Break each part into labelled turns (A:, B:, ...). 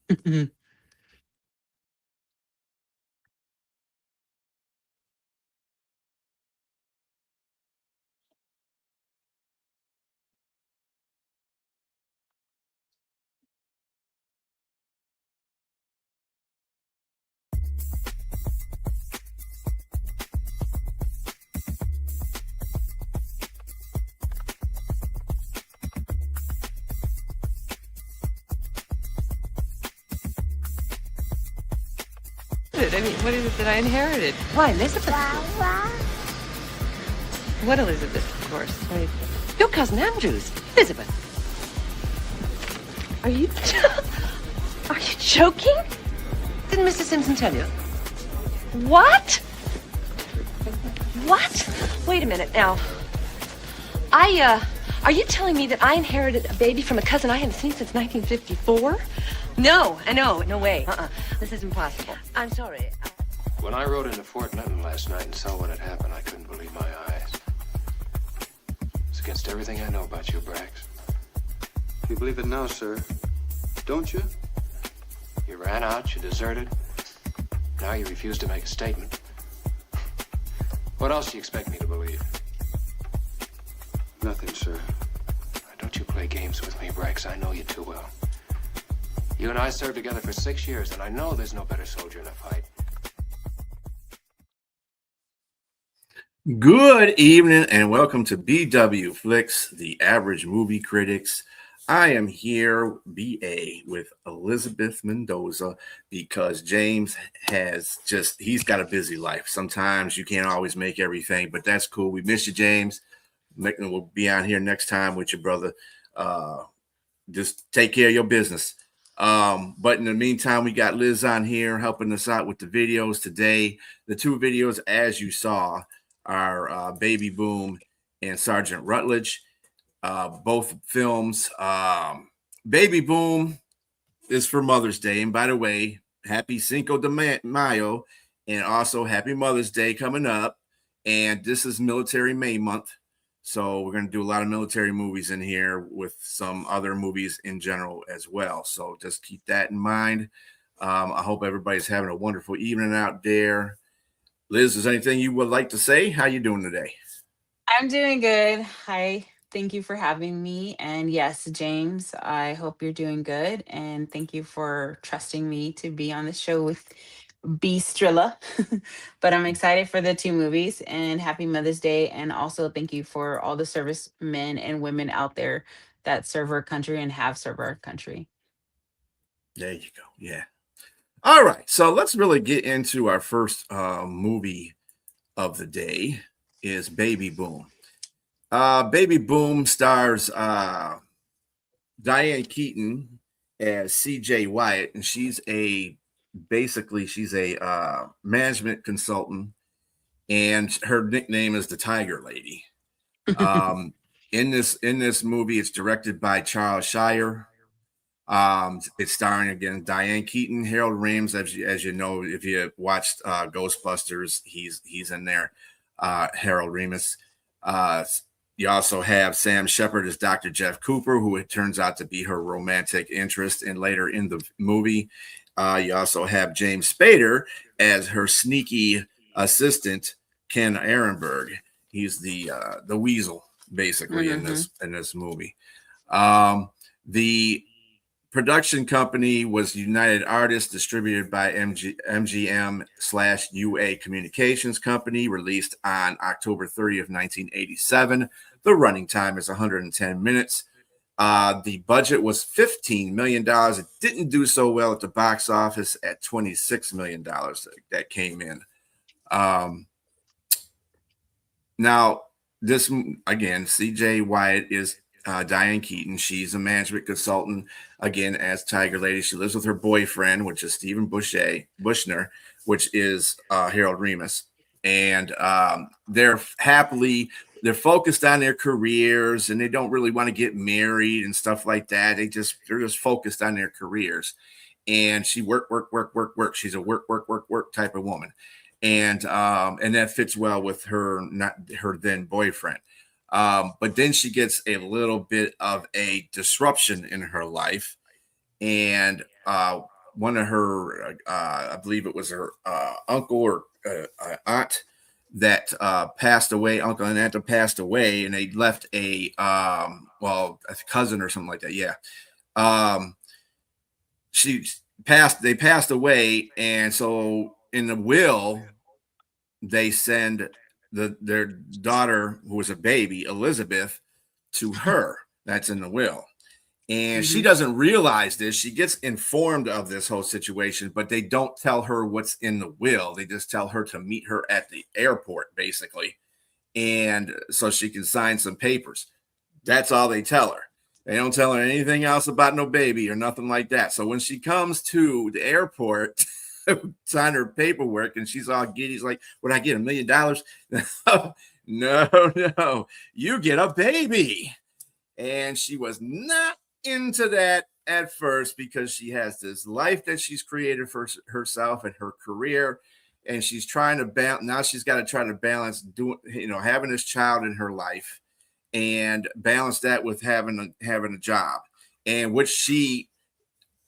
A: I mean, what is it that I inherited?
B: Why, Elizabeth?
A: What Elizabeth, of course. Right.
B: Your cousin Andrew's. Elizabeth. Are you... Are you joking? Didn't Mr. Simpson tell you? What? What? Wait a minute now. Are you telling me that I inherited a baby from a cousin I hadn't seen since 1954? No, no way. This is impossible. I'm sorry.
C: When I rode into Fort Linton last night and saw what had happened, I couldn't believe my eyes. It's against everything I know about you, Brax.
D: You believe it now, sir, don't you?
C: You ran out, you deserted. Now you refuse to make a statement. What else do you expect me to believe?
D: Nothing, sir.
C: Don't you play games with me, Brax. I know you too well. You and I served together for 6 years, and I know there's no better soldier in a fight.
E: Good evening and welcome to BW Flix, the Average Movie Critics. I am here, BA, with Elizabeth Mendoza because James he's got a busy life. Sometimes you can't always make everything, but that's cool. We miss you, James. We'll be on here next time with your brother. Just take care of your business. But in the meantime, we got Liz on here helping us out with the videos today. The two videos, as you saw, are Baby Boom and Sargent Rutledge. Both films. Baby Boom is for Mother's Day. And by the way, happy Cinco de Mayo and also happy Mother's Day coming up. And this is Military May month. So we're going to do a lot of military movies in here with some other movies in general as well. So just keep that in mind. I hope everybody's having a wonderful evening out there. Liz, is there anything you would like to say? How you doing today?
F: I'm doing good. Hi. Thank you for having me. And yes, James, I hope you're doing good. And thank you for trusting me to be on the show with Beastrilla. But I'm excited for the two movies and happy Mother's Day. And also thank you for all the servicemen and women out there that serve our country and have served our country.
E: There you go. Yeah. All right. So let's really get into our first movie of the day is Baby Boom. Baby Boom stars Diane Keaton as CJ Wyatt, and she's a management consultant, and her nickname is the Tiger Lady. In this movie, it's directed by Charles Shire. It's starring again Diane Keaton, Harold Ramis, as you know, if you watched Ghostbusters, he's in there. Harold Ramis. You also have Sam Shepard as Dr. Jeff Cooper, who it turns out to be her romantic interest, and later in the movie. You also have James Spader as her sneaky assistant, Ken Ehrenberg. He's the weasel, basically, in this movie. The production company was United Artists, distributed by MGM/UA Communications Company, released on October 30th, 1987. The running time is 110 minutes. The budget was $15 million. It didn't do so well at the box office at $26 million that came in. Now, this, again, CJ Wyatt is Diane Keaton. She's a management consultant, again, as Tiger Lady. She lives with her boyfriend, which is Stephen Bushner, which is Harold Ramis. And they're focused on their careers, and they don't really want to get married and stuff like that. They're just focused on their careers. And she work. She's a work type of woman. And that fits well with her then boyfriend. But then she gets a little bit of a disruption in her life. And one of her, I believe it was her uncle or aunt that passed away. Uncle and aunt passed away, and they left a a cousin or something like that. Yeah. They passed away, and so in the will they send their daughter, who was a baby, Elizabeth, to her. That's in the will. And she doesn't realize this. She gets informed of this whole situation, but they don't tell her what's in the will. They just tell her to meet her at the airport, basically. And so she can sign some papers. That's all they tell her. They don't tell her anything else about no baby or nothing like that. So when she comes to the airport, sign her paperwork, and she's all giddy. She's like, "Would I get $1 million?" No, you get a baby. And she was not into that at first, because she has this life that she's created for herself and her career, and she's trying to balance. Now she's got to try to balance having this child in her life, and balance that with having a job, and which she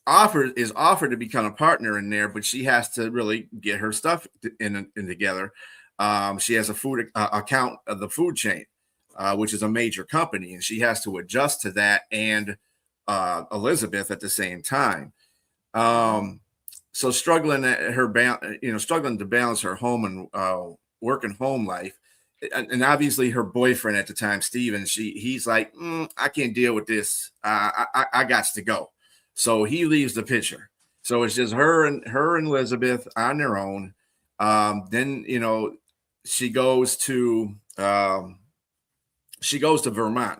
E: is offered to become a partner in there, but she has to really get her stuff in together. She has a food account of the food chain, which is a major company, and she has to adjust to that and Elizabeth at the same time. So struggling to balance her home and work and home life. And obviously her boyfriend at the time, Steven, he's like, I can't deal with this. I got to go. So he leaves the picture. So it's just her and Elizabeth on their own. Then, she goes to Vermont.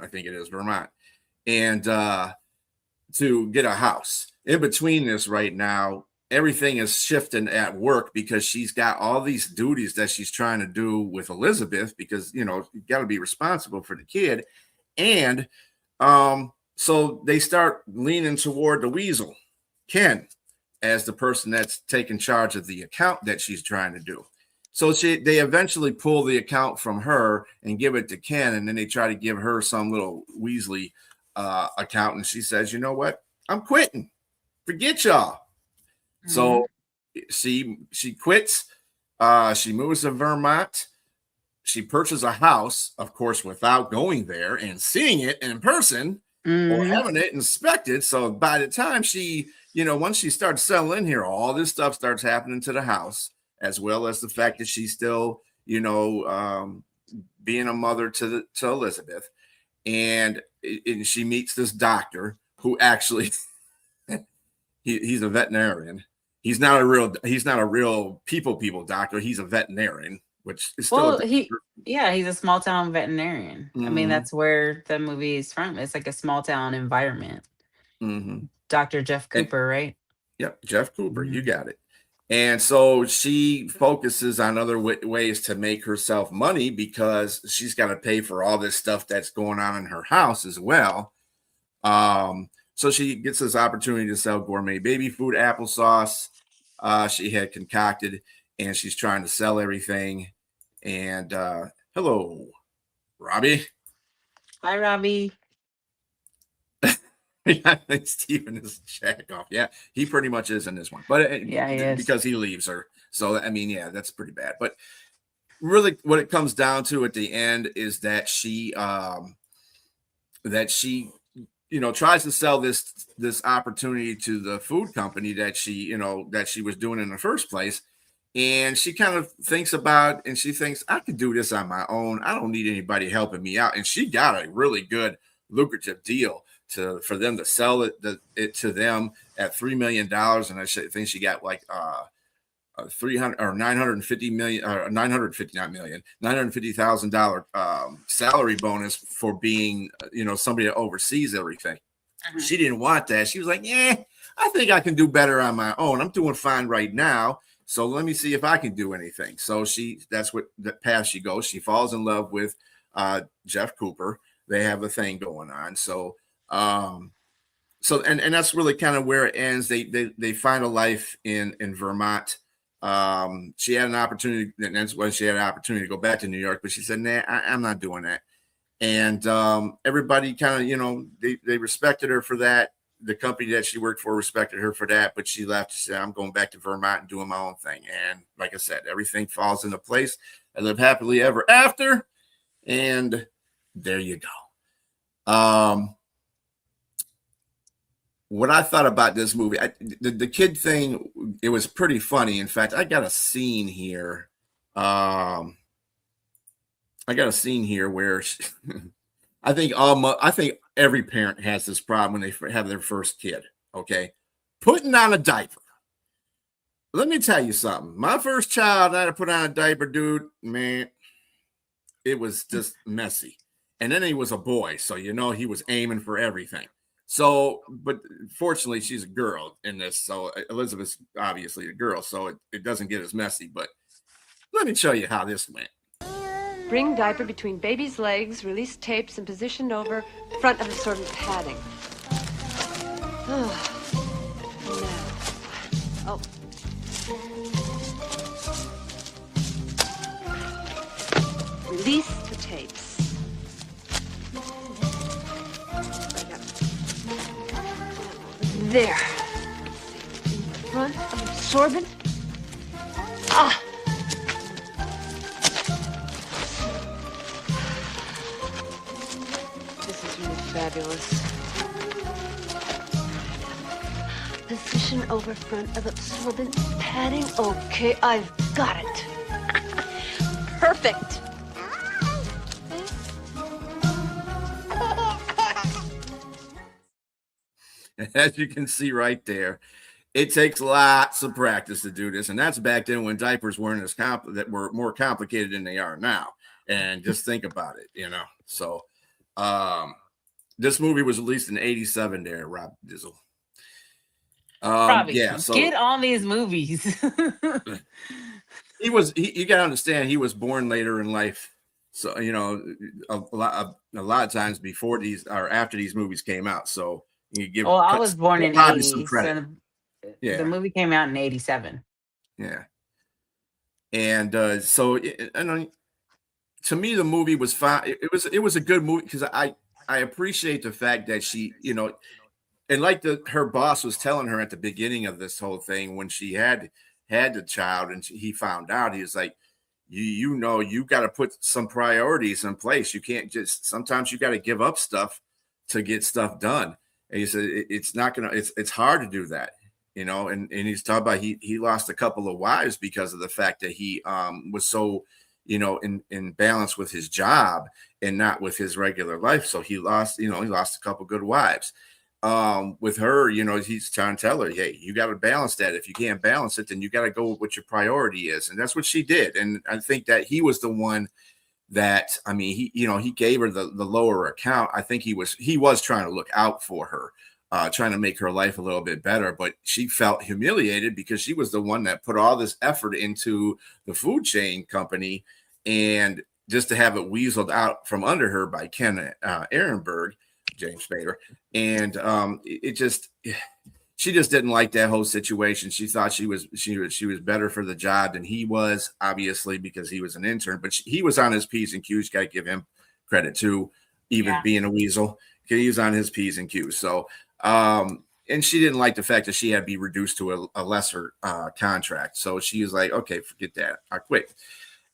E: I think it is Vermont. And to get a house. In between this right now, everything is shifting at work, because she's got all these duties that she's trying to do with Elizabeth, because, you got to be responsible for the kid. And so they start leaning toward the weasel, Ken, as the person that's taking charge of the account that she's trying to do. So they eventually pull the account from her and give it to Ken, and then they try to give her some little Weasley account, and she says, "You know what? I'm quitting. Forget y'all." So she quits. She moves to Vermont. She purchases a house, of course, without going there and seeing it in person or having it inspected. So by the time she, once she starts settling in here, all this stuff starts happening to the house, as well as the fact that she's still, being a mother to Elizabeth. And she meets this doctor who actually he's a veterinarian. He's not a real people doctor. He's a veterinarian, which is still
F: he's a small town veterinarian. I mean, that's where the movie is from. It's like a small town environment. Dr. Jeff Cooper, right?
E: Yep, Jeff Cooper, you got it. And so she focuses on other ways to make herself money, because she's got to pay for all this stuff that's going on in her house as well. So she gets this opportunity to sell gourmet baby food applesauce. She had concocted, and she's trying to sell everything. And hello, Robbie.
F: Hi, Robbie.
E: I think Steven is jack off. Yeah, he pretty much is in this one, but
F: he is,
E: because he leaves her. So I mean, yeah, that's pretty bad. But really, what it comes down to at the end is that she tries to sell this opportunity to the food company that she was doing in the first place. And she kind of thinks about, and she thinks, I could do this on my own. I don't need anybody helping me out. And she got a really good, lucrative deal for them to sell it to them at $3 million. And I think she got like 300 or 950 million, or 950, not million, $950,000 salary bonus for being, somebody that oversees everything. She didn't want that. She was like, I think I can do better on my own. I'm doing fine right now. So let me see if I can do anything. So that's what the path she goes. She falls in love with Jeff Cooper. They have a thing going on. So that's really kind of where it ends. They find a life in Vermont. She had an opportunity, and that's when she had an opportunity to go back to New York, but she said, nah, I'm not doing that. And everybody kind of, they respected her for that. the company that she worked for respected her for that, but she left. She said, I'm going back to Vermont and doing my own thing. And like I said, everything falls into place. I live happily ever after. And there you go. What I thought about this movie, the kid thing, it was pretty funny. In fact, I got a scene here. I got a scene here where I think every parent has this problem when they have their first kid. Okay, putting on a diaper. Let me tell you something. My first child, I had to put on a diaper, dude. Man, it was just messy. And then he was a boy, so he was aiming for everything. So, but fortunately, she's a girl in this. So Elizabeth's obviously a girl, so it doesn't get as messy. But let me show you how this went.
B: Bring diaper between baby's legs, release tapes, and position over front of absorbent padding. Oh. Now. Oh. Release the tapes. Right up. There. In front of absorbent. Ah! This is really fabulous. Position over front of absorbent padding. Okay, I've got it. Perfect.
E: As you can see right there, it takes lots of practice to do this, and that's back then when diapers weren't that were more complicated than they are now. And just think about it, So, this movie was released in '87. There, Rob Dizzle.
F: Yeah. So get on these movies.
E: You got to understand, he was born later in life. So, a lot of times before these or after these movies came out. So you give.
F: Well, I was born in '80. So
E: yeah.
F: The movie came out in '87.
E: Yeah. And to me, the movie was fine. It was a good movie because I appreciate the fact that she, and like her boss was telling her at the beginning of this whole thing when she had the child and he found out, he was like, you got to put some priorities in place. You can't sometimes you got to give up stuff to get stuff done. And he said, it's hard to do that, and he's talking about he lost a couple of wives because of the fact that he was so, in balance with his job and not with his regular life. So he lost a couple good wives. With her, he's trying to tell her, hey, you got to balance that. If you can't balance it, then you got to go with what your priority is. And that's what she did. And I think that he was the one that, he gave her the lower account. I think he was trying to look out for her, trying to make her life a little bit better, but she felt humiliated because she was the one that put all this effort into the food chain company, and just to have it weaseled out from under her by Ken Ehrenberg, James Spader. And she just didn't like that whole situation. She thought she was better for the job than he was, obviously, because he was an intern, but he was on his P's and Q's. Got to give him credit too, even being a weasel. He was on his P's and Q's. So, and she didn't like the fact that she had to be reduced to a lesser contract. So she was like, okay, forget that. I quit.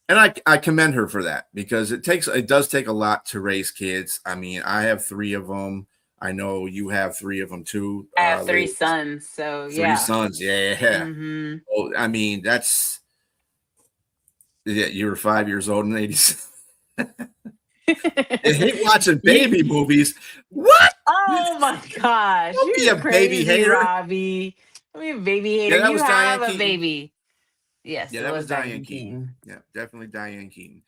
E: And I commend her for that, because it does take a lot to raise kids. I have 3 of them. I know you have 3 of them too.
F: I have 3 sons. So
E: 3 sons. Yeah.
F: Mm-hmm.
E: Well, you were 5 years old in '87. I hate watching baby movies. What?
F: Oh my gosh.
E: Don't be a baby hater,
F: Robbie. Don't be a baby hater.
E: Yeah, that was Diane
F: have a
E: Keaton.
F: Baby. Yes,
E: yeah, that was Diane Keaton. Yeah, definitely Diane Keaton.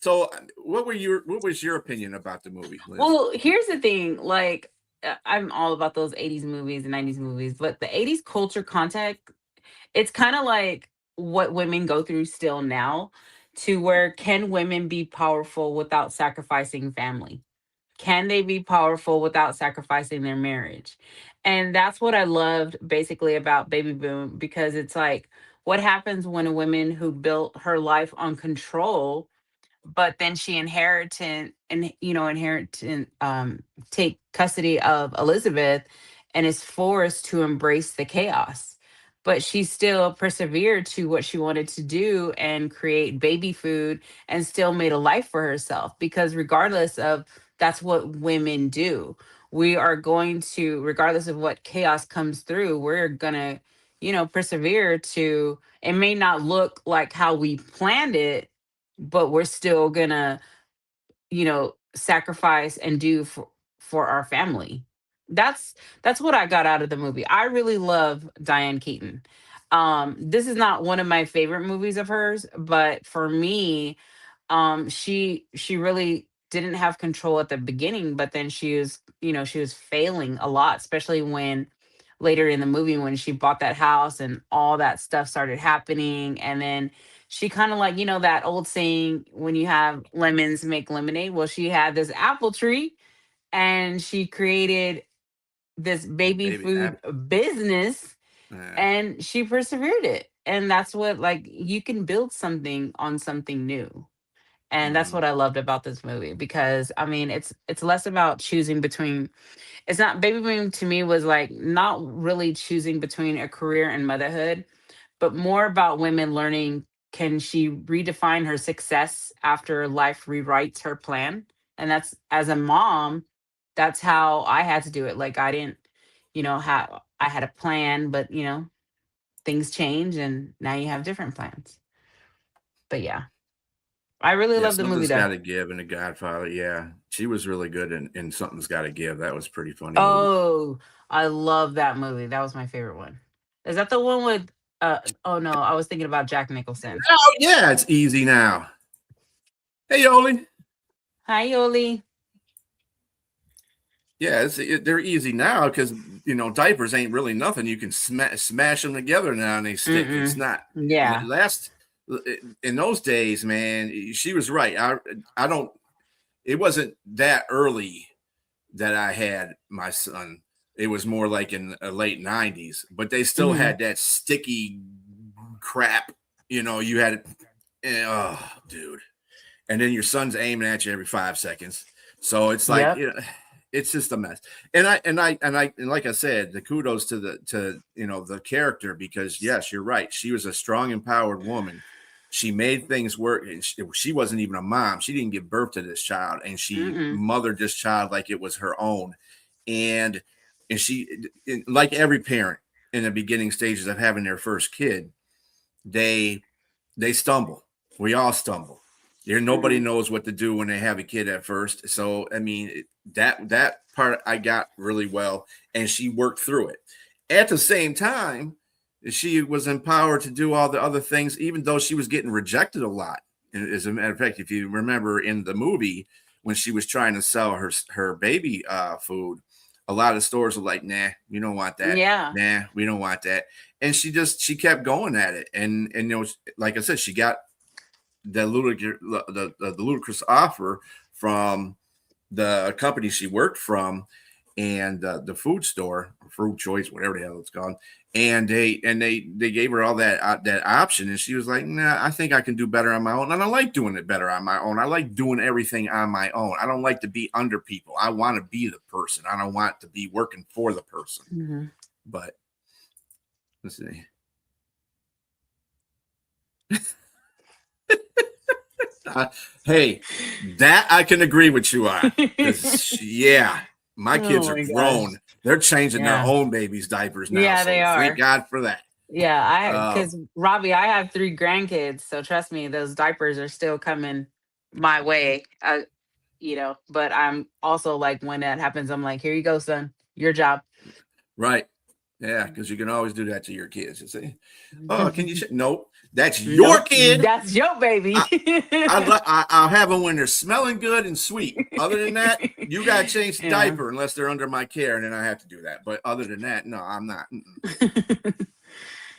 E: So what was your opinion about the movie, Liz?
F: Well, here's the thing. Like, I'm all about those 80s movies and 90s movies, but the 80s culture context, it's kind of like what women go through still now, to where can women be powerful without sacrificing family? Can they be powerful without sacrificing their marriage? And that's what I loved basically about Baby Boom, because it's like, what happens when a woman who built her life on control but then she take custody of Elizabeth and is forced to embrace the chaos. But she still persevered to what she wanted to do and create baby food and still made a life for herself, because regardless of, that's what women do. We are going to, regardless of what chaos comes through, we're gonna, persevere to, it may not look like how we planned it, but we're still gonna, sacrifice and do for our family. That's what I got out of the movie. I really love Diane Keaton. This is not one of my favorite movies of hers, but for me, she really didn't have control at the beginning, but then she was failing a lot, especially when later in the movie when she bought that house and all that stuff started happening. And then she kind of like, that old saying, when you have lemons make lemonade. Well, she had this apple tree and she created this baby
E: Baby
F: food
E: app.
F: business,
E: Yeah.
F: and she persevered it. And that's what, like, you can build something on something new. And that's
E: Mhm.
F: what I loved about this movie, because I mean, it's less about choosing between, it's not, baby boom to me was like not really choosing between a career and motherhood, but more about women learning, can she redefine her success after life rewrites her plan? And that's, as a mom, that's how I had to do it. Like, I didn't, have, I had a plan, but things change and now you have different plans. But yeah, I really
E: Yeah,
F: love the movie
E: Something's
F: though.
E: got to give in The Godfather. Yeah, she was really good in Something's Got to Give. That was a pretty funny movie.
F: Oh, I love that movie. That was my favorite one. Is that the one with oh no, I was thinking about Jack Nicholson.
E: Oh yeah, it's easy now. Hey Yoli.
F: Hi Yoli.
E: Yeah, they're easy now because diapers ain't really nothing. You can smash them together now and they stick. It's
F: Mm-mm.
E: not
F: Yeah.
E: last in those days, man. She was right. I don't. It wasn't that early that I had my son. It was more like in the late '90s, but they still
F: Hmm.
E: had that sticky crap. You had it. Oh, dude. And then your son's aiming at you every 5 seconds. So it's like,
F: Yep.
E: it's just a mess. And like I said, the kudos to the character, because yes, you're right. She was a strong, empowered woman. She made things work. And she wasn't even a mom. She didn't give birth to this child, and she
F: Mm-mm.
E: mothered this child like it was her own. And she, like every parent in the beginning stages of having their first kid, they stumble. We all stumble. Nobody
F: Hmm.
E: knows what to do when they have a kid at first. So I mean, that part I got really well, and she worked through it. At the same time, she was empowered to do all the other things, even though she was getting rejected a lot. And as a matter of fact, if you remember in the movie when she was trying to sell her baby food, a lot of stores were like, "Nah, we don't want that.
F: Yeah.
E: Nah, we don't want that." And she kept going at it, and like I said, she got the ludicrous offer from the company she worked from, and the food store, Fruit Choice, whatever the hell it's called. And they gave her all that option, and she was like, "Nah, I think I can do better on my own, and I like doing it better on my own. I like doing everything on my own. I don't like to be under people. I want to be the person. I don't want to be working for the person."
F: Hmm.
E: But let's see. Uh, hey, that I can agree with you on, because yeah, my kids
F: Oh
E: are
F: my gosh.
E: grown. They're changing their
F: Yeah.
E: own babies' diapers now,
F: Yeah, they
E: so thank
F: are.
E: God for that.
F: Yeah,
E: Uh,
F: because Robbie, I have three grandkids, so trust me, those diapers are still coming my way. But I'm also like, when that happens, I'm like, here you go, son, your job.
E: right, yeah, because you can always do that to your kids. You see, oh, can you? Nope, that's your
F: Nope,
E: kid.
F: that's your baby.
E: I'll have them when they're smelling good and sweet. Other than that, you got to change the
F: Yeah.
E: diaper unless they're under my care, and then I have to do that. But other than that, no, I'm not.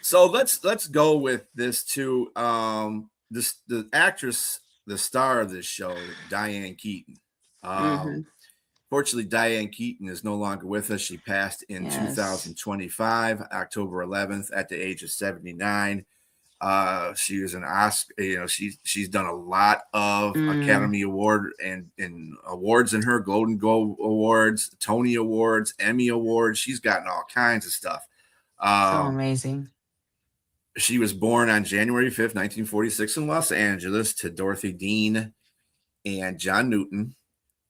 E: So let's go with this too. The actress, the star of this show, Diane Keaton.
F: Hmm.
E: Um, Fortunately, Diane Keaton is no longer with us. She passed in
F: Yes.
E: 2025, October 11th, at the age of 79. She was an Oscar. She's done a lot of
F: Mm,
E: Academy Award and awards in her Golden Globe Awards, Tony Awards, Emmy Awards. She's gotten all kinds of stuff.
F: so
E: Um,
F: amazing.
E: she was born on January 5th, 1946, in Los Angeles to Dorothy Dean and John Newton.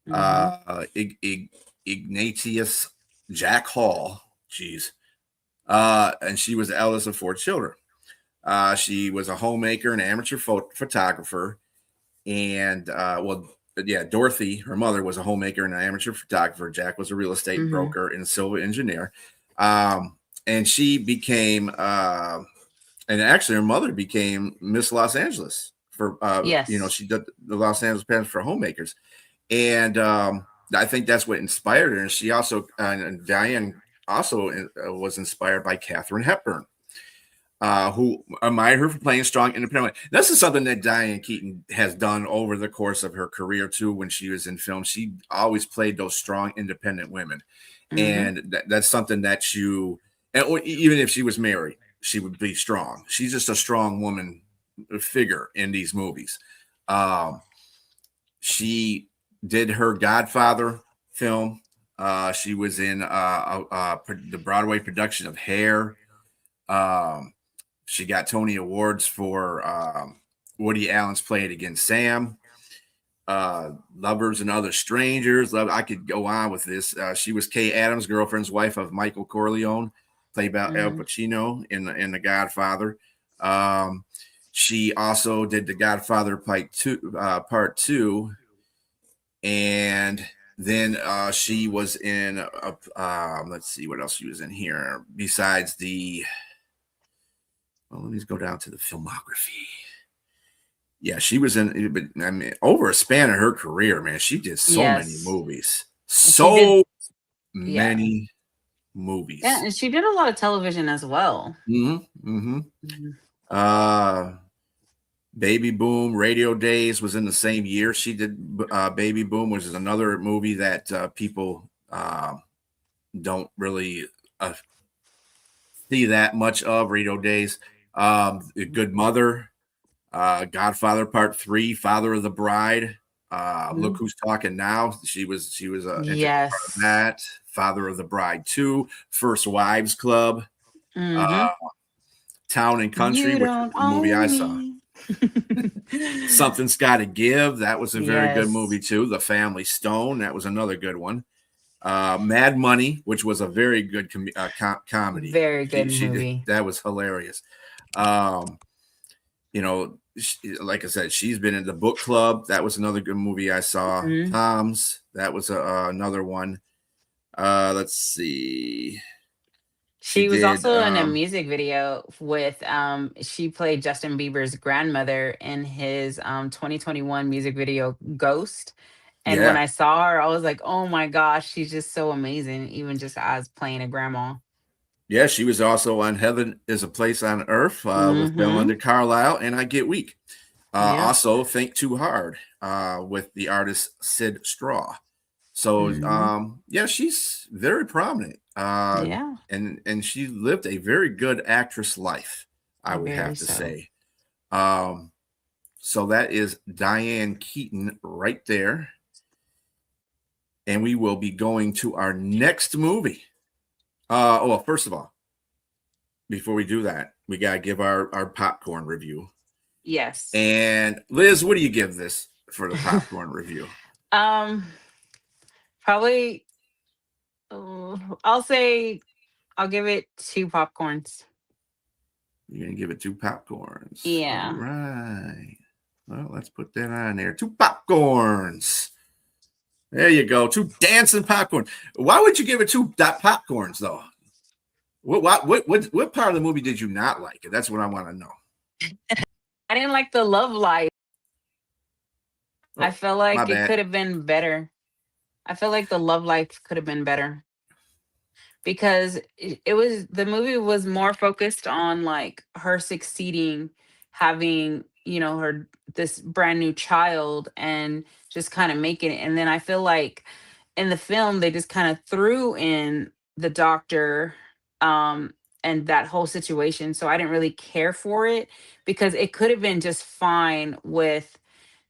F: Hmm.
E: Ignatius Jack Hall. Jeez. And she was the eldest of 4 children. She was a homemaker and amateur photographer. And, Dorothy, her mother, was a homemaker and an amateur photographer. Jack was a real estate
F: Hmm.
E: broker and a civil engineer. And she became, and actually, her mother became Miss Los Angeles for,
F: Yes.
E: she did the Los Angeles Pageant for homemakers. And I think that's what inspired her. And she also, and Diane also was inspired by Katharine Hepburn, who admired her for playing strong, independent. This is something that Diane Keaton has done over the course of her career too. When she was in film, she always played those strong, independent women,
F: Hmm.
E: and that's something that even if she was married, she would be strong. She's just a strong woman figure in these movies. Um, she did her Godfather film. She was in the Broadway production of Hair. Um, she got Tony Awards for Woody Allen's Play It Again, Sam. Lovers and Other Strangers. I could go on with this. She was Kay Adams' girlfriend's wife of Michael Corleone, played by Al
F: Hmm.
E: Pacino in The Godfather. Um, she also did The Godfather Part Two, and then she was in. Let's see what else she was in here besides the. Well, let me go down to the filmography. Yeah, she was in, but I mean, over a span of her career, man, she did so many
F: Yes.
E: movies,
F: And she did.
E: so
F: Yeah.
E: many
F: Yeah,
E: movies.
F: and she did a lot of television as well.
E: Mm-hmm.
F: Mhm.
E: Uh, Baby Boom, Radio Days was in the same year. She did Baby Boom, which is another movie that people don't really see that much of. Radio Days, A Good Mother, Godfather Part 3, Father of the Bride. Look
F: Mhm.
E: Who's Talking Now. She was an integral part of
F: Yes.
E: that. Father of the Bride 2, First Wives Club,
F: Hmm.
E: uh, Town and Country,
F: You
E: which is
F: don't
E: the movie I
F: own
E: saw.
F: me.
E: Something's Got to Give. That was a very good
F: Yes.
E: movie too. The Family Stone. That was another good one. Mad Money, which was a very good comedy.
F: Very good
E: She did
F: movie.
E: that was hilarious. Um, like I said, she's been in The Book Club. That was another good movie I saw.
F: Mhm.
E: Tom's. That was another one. Let's see. She
F: She was
E: did.
F: also in a music video with she played Justin Bieber's grandmother in his 2021 music video Ghost. And when
E: Yeah,
F: I saw her, I was like, "Oh my gosh, she's just so amazing even just as playing a grandma."
E: yeah. She was also on Heaven Is a Place on Earth with Belinda
F: Mhm.
E: Carlisle and I Get Weak.
F: Yep.
E: Also, Think Too Hard with the artist Sid Straw. So
F: Mhm.
E: yeah, she's very prominent.
F: Yeah,
E: And she lived a very good actress life, I would
F: very
E: have to
F: so.
E: say. Um, so that is Diane Keaton right there. And we will be going to our next movie. Well, first of all, before we do that, we gotta give our popcorn review.
F: Yes.
E: And Liz, what do you give this for the popcorn review?
F: um Probably I'll say I'll give it 2 popcorns.
E: You're gonna give it 2 popcorns. All
F: Yeah.
E: right. Well, let's put that on there. 2 popcorns. There you go. 2 dancing popcorn. Why would you give it 2 popcorns though? What part of the movie did you not like? That's what I want to know.
F: I didn't like the love life. I
E: Oh,
F: feel
E: my
F: like it
E: bad.
F: could have been better. I feel like the love life could have been better because it was the movie was more focused on like her succeeding, having, her this brand new child and just kind of making it. And then I feel like in the film they just kind of threw in the doctor, um and that whole situation. So I didn't really care for it because it could have been just fine with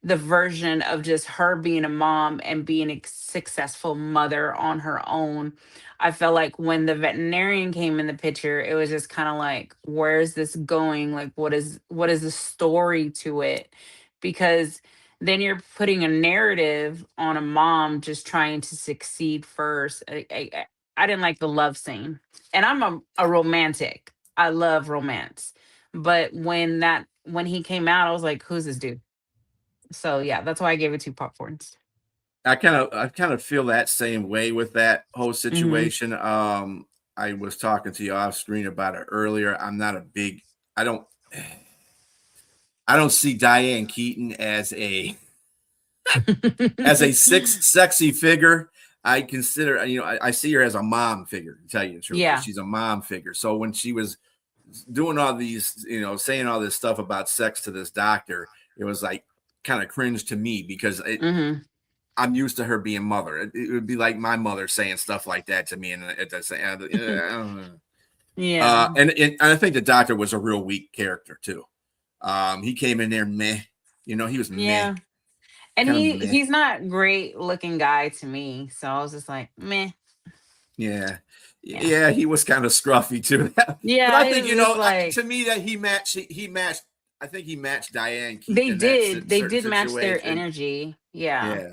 F: the version of just her being a mom and being a successful mother on her own. I felt like when the veterinarian came in the picture, it was just kind of like, where's this going? Like, what is the story to it? Because then you're putting a narrative on a mom just trying to succeed first. I didn't like the love scene, and I'm a romantic. I love romance, but when he came out, I was like, who's this dude? So yeah, that's why I gave it 2 popcorns.
E: I kind of feel that same way with that whole
F: Mhm.
E: situation. I was talking to you off screen about it earlier. I'm not a big I don't I don't see Diane Keaton as a sexy figure. I consider, I see her as a mom figure, to tell you the truth.
F: Yeah.
E: She's a mom figure. So when she was doing all these, saying all this stuff about sex to this doctor, it was like kind of cringe to me because
F: Mhm.
E: I'm used to her being mother. It would be like my mother saying stuff like that to me, and it's I don't know.
F: Yeah.
E: And I think the doctor was a real weak character too. He came in there meh, he was meh,
F: Yeah. And
E: kind of
F: he
E: meh.
F: he's not great looking guy to me. So I was just like, meh.
E: Yeah.
F: Yeah.
E: Yeah, he was kind of scruffy too. But
F: Yeah,
E: I
F: he
E: think,
F: was just like
E: to me that he matched, I think he matched Diane Keaton
F: they
E: in that
F: did. They
E: certain
F: did match their
E: situation.
F: energy. Yeah.
E: Yeah.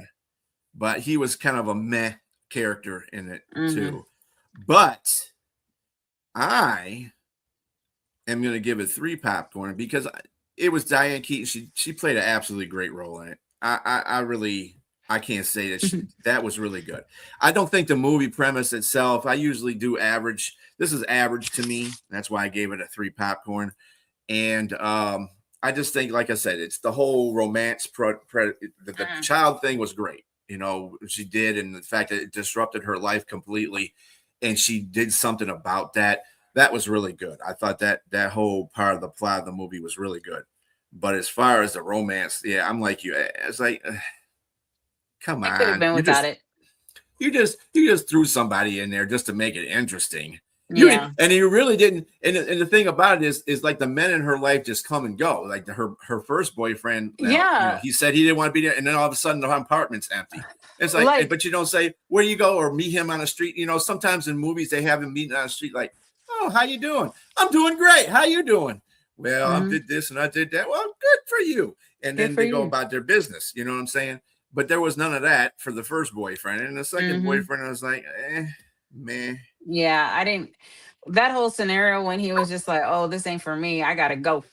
E: But he was kind of a meh character in it
F: Mhm.
E: too. But I am going to give it 3 popcorn because it was Diane Keaton. She played an absolutely great role in it. I really I can't say that was really good. I don't think the movie premise itself. I usually do average. This is average to me. That's why I gave it a 3 popcorn. And I just think, like I said, it's the whole romance. The
F: Mhm.
E: child thing was great. She did, and the fact that it disrupted her life completely, and she did something about that. That was really good. I thought that whole part of the plot of the movie was really good. But as far as the romance, yeah, I'm like you. It's like, come
F: It could have
E: on,
F: been
E: you
F: without
E: just
F: it.
E: you just threw somebody in there just to make it interesting. You didn't,
F: Yeah.
E: and you really didn't. And the thing about it is like the men in her life just come and go. Like her first boyfriend, now
F: Yeah.
E: he said he didn't want to be there, and then all of a sudden the apartment's empty. It's like,
F: Like,
E: but you don't say where you go or meet him on the street. Sometimes in movies they have him meeting on the street, like, oh, how you doing? I'm doing great. How you doing? Well, I
F: mhm,
E: did this and I did that. Well, good for you. And
F: good
E: then
F: for
E: they go
F: you.
E: about their business. You know what I'm saying? But there was none of that for the first boyfriend. And the second
F: Mhm.
E: boyfriend, I was like, meh.
F: Yeah, I didn't that whole scenario when he was just like, "Oh, this ain't for me. I got to go."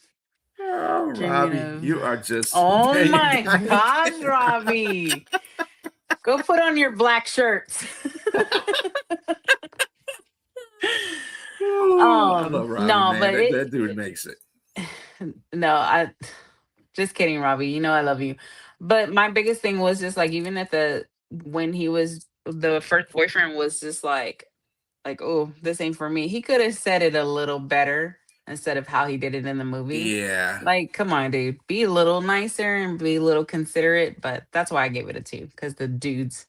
E: Oh,
F: Dreaming
E: Robbie,
F: of
E: you are just
F: Oh
E: banging
F: my
E: Diane
F: gosh,
E: Keaton.
F: Robbie. Go put on your black shirts.
E: Oh, I love Robbie,
F: No,
E: man.
F: but
E: That dude makes it.
F: no, I just kidding, Robbie. You know I love you. But my biggest thing was just like even at the when he was the first boyfriend was just like, oh, this ain't for me. He could have said it a little better instead of how he did it in the movie.
E: Yeah.
F: Like, come on, dude. Be a little nicer and be a little considerate. But that's why I gave it a 2, because the dudes.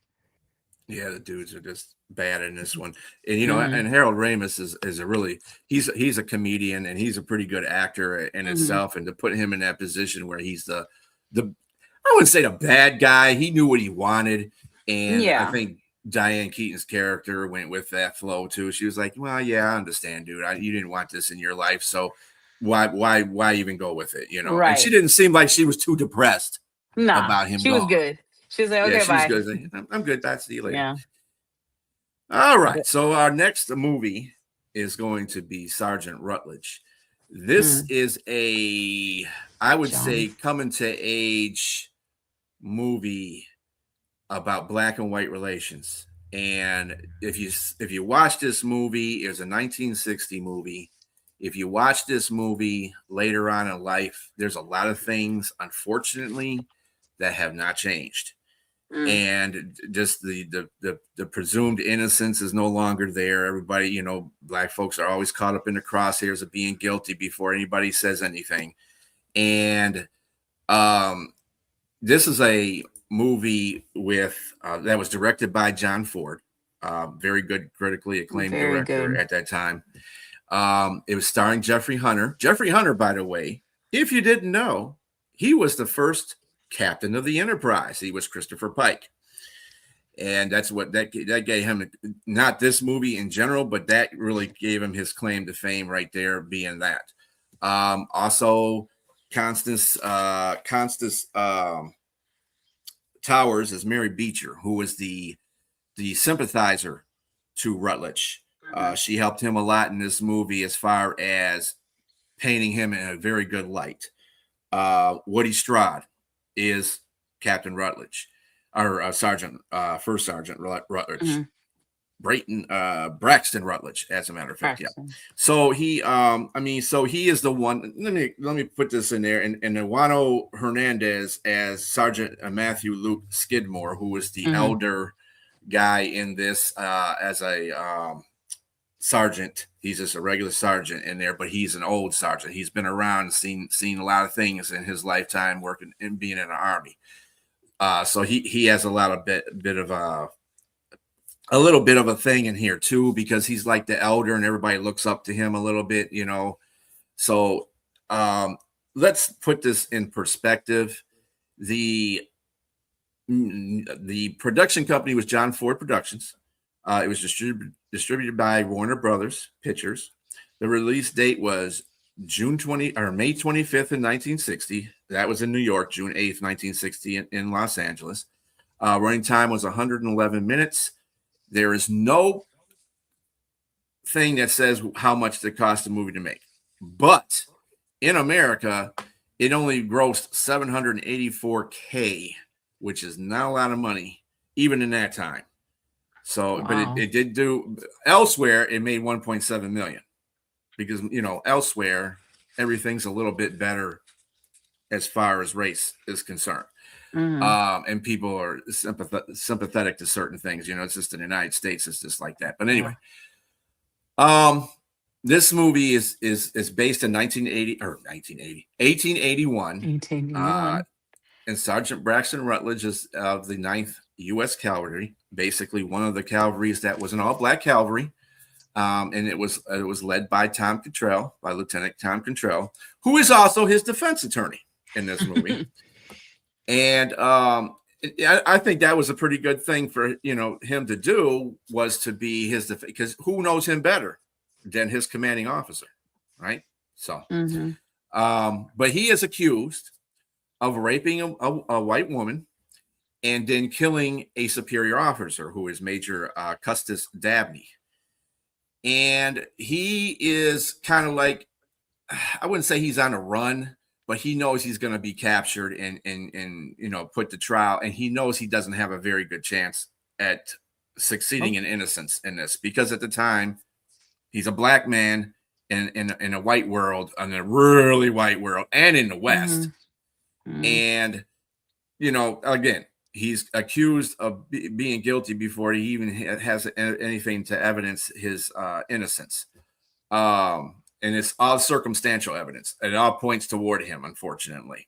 E: Yeah, the dudes are just bad in this one. And
F: Hmm.
E: and Harold Ramis is a really he's a comedian and he's a pretty good actor in
F: Hmm.
E: itself. And to put him in that position where he's the I wouldn't say the bad guy. He knew what he wanted. And I
F: Yeah.
E: think Diane Keaton's character went with that flow too. She was like, well, yeah, I understand, dude. You didn't want this in your life. So why even go with it? And she
F: Right.
E: didn't seem like she was too depressed
F: Nah,
E: about him
F: she was
E: gone.
F: good. She was like,
E: Yeah,
F: okay,
E: she was
F: bye.
E: good. I'm good. I'll see you later.
F: Yeah.
E: All right.
F: But,
E: So our next movie is going to be Sergeant Rutledge. This
F: mm,
E: is I would
F: John.
E: say, coming to age movie about black and white relations. And if you watch this movie, it was a 1960 movie. If you watch this movie later on in life, there's a lot of things, unfortunately, that have not changed,
F: Mm,
E: and just the presumed innocence is no longer there. Everybody, black folks are always caught up in the crosshairs of being guilty before anybody says anything. And um, this is a movie with that was directed by John Ford, very good, critically acclaimed
F: very
E: director
F: good.
E: at that time. It was starring Jeffrey Hunter. Jeffrey Hunter, by the way, if you didn't know, he was the first captain of the Enterprise. He was Christopher Pike. And that's what that gave him, not this movie in general, but that really gave him his claim to fame right there, being that. Also, Constance Towers is Mary Beecher, who was the sympathizer to Rutledge. She helped him a lot in this movie as far as painting him in a very good light. Woody Strode is Captain Rutledge, or Sergeant, First Sergeant Rutledge.
F: Mhm.
E: Braxton Rutledge, as a matter of fact.
F: Braxton.
E: Yeah. So he, so he is the one. Let me put this in there. And Juano Hernandez as Sergeant Matthew Luke Skidmore, who was the elder guy in this, as a sergeant. He's just a regular sergeant in there, but he's an old sergeant. He's been around and seen a lot of things in his lifetime working and being in the Army. So he has a lot of bit of a little bit of a thing in here too, because he's like the elder and everybody looks up to him a little bit, you know. So let's put this in perspective. The production company was John Ford Productions. It was distributed by Warner Brothers Pictures. The release date was May 25th in 1960. That was in New York. June 8th, 1960 in Los Angeles. Running time was 111 minutes. There is no thing that says how much it cost the movie to make. But in America, it only grossed $784K, which is not a lot of money, even in that time. So, wow. But it did do elsewhere. It made 1.7 million because, you know, elsewhere, everything's a little bit better as far as race is concerned. And people are sympathetic to certain things. You know, it's just in the United States, it's just like that. But anyway, this movie is based in 1881. And Sergeant Braxton Rutledge is of the 9th U.S. Cavalry, basically one of the cavalries that was an all-black cavalry. And it was led by Lieutenant Tom Cantrell, who is also his defense attorney in this movie. And I think that was a pretty good thing for, you know, him to do, was to be his defense, because who knows him better than his commanding officer, right? So, but he is accused of raping a white woman and then killing a superior officer who is Major Custis Dabney. And he is kind of like, I wouldn't say he's on a run, but he knows he's going to be captured and you know, put to trial, and he knows he doesn't have a very good chance at succeeding in innocence in this, because at the time he's a black man in a white world, in a really white world, and in the West. And, you know, again, he's accused of being guilty before he even has anything to evidence his innocence. And it's all circumstantial evidence. It all points toward him, unfortunately.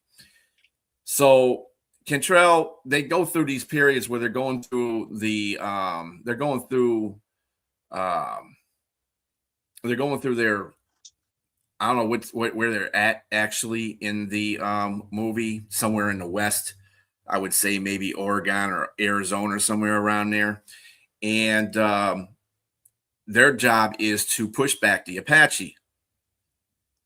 E: So Cantrell, they go through these periods where they're going through their, I don't know where they're at actually in the movie, somewhere in the West. I would say maybe Oregon or Arizona or somewhere around there. And their job is to push back the Apache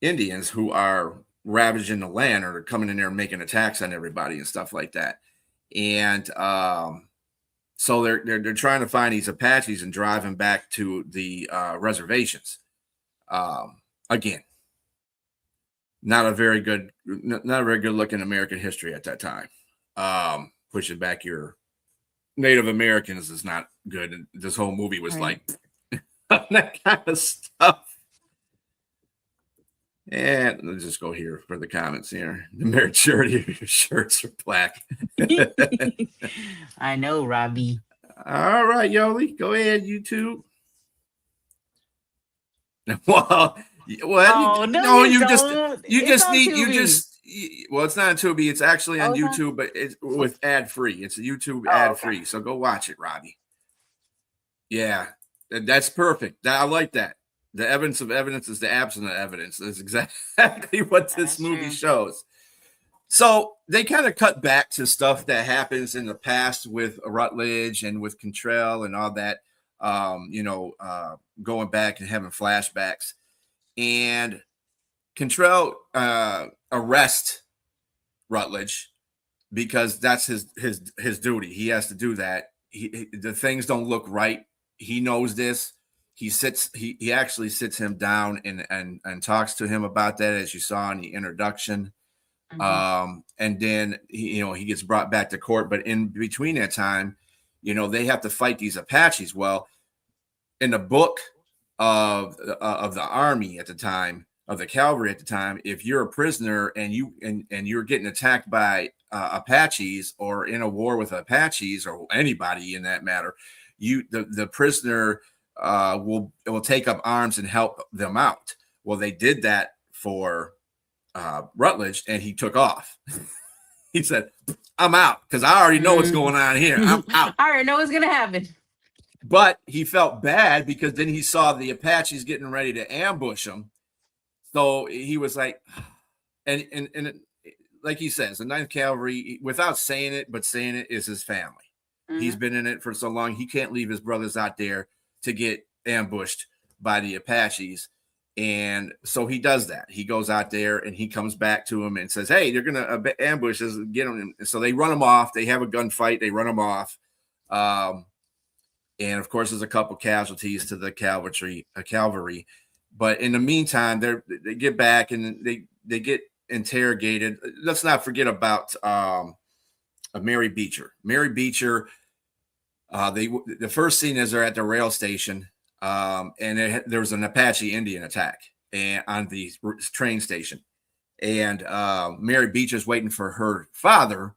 E: Indians who are ravaging the land, or coming in there and making attacks on everybody and stuff like that. And so they're trying to find these Apaches and drive them back to the reservations. Again, not a very good looking American history at that time. Pushing back your Native Americans is not good. And this whole movie was like that kind of stuff. And let's just go here for the comments here. The majority of your shirts are black.
F: I know, Robbie.
E: All right, Yoli, go ahead, YouTube. Well, you just need. Well, it's not on Tubi. It's actually on YouTube, but it's with ad free. It's YouTube ad free. So go watch it, Robbie. Yeah, that's perfect. I like that. The evidence of evidence is the absence of evidence. That's exactly what this
F: That's
E: movie
F: true.
E: shows. So they kind of cut back to stuff that happens in the past with Rutledge and with Cantrell and all that, going back and having flashbacks. And Cantrell arrests Rutledge because that's his duty. He has to do that. The things don't look right. He knows this. He actually sits him down and talks to him about that, as you saw in the introduction.
F: Mhm.
E: And then he gets brought back to court, but in between that time, they have to fight these Apaches. Well, in the book of the army at the time, of the cavalry at the time, if you're a prisoner and you're getting attacked by Apaches, or in a war with Apaches, or anybody in that matter, the prisoner will take up arms and help them out. Well, they did that for Rutledge, and he took off. He said, "I'm out because I already know what's going on here. I'm out."
F: I already know what's gonna happen.
E: But he felt bad because then he saw the Apaches getting ready to ambush him. So he was like, and like he says, the 9th Cavalry, without saying it, but saying it, is his family. He's been in it for so long, he can't leave his brothers out there to get ambushed by the Apaches. And so he does that. He goes out there and he comes back to him and says, "Hey, they're going to ambush us, get him." So they run him off. They have a gunfight. They run him off. And of course, there's a couple casualties to the cavalry. But in the meantime, they get back and they get interrogated. Let's not forget about Mary Beecher. Mary Beecher. The first scene is they're at the rail station, and there was an Apache Indian attack on the train station, and Mary Beecher's waiting for her father,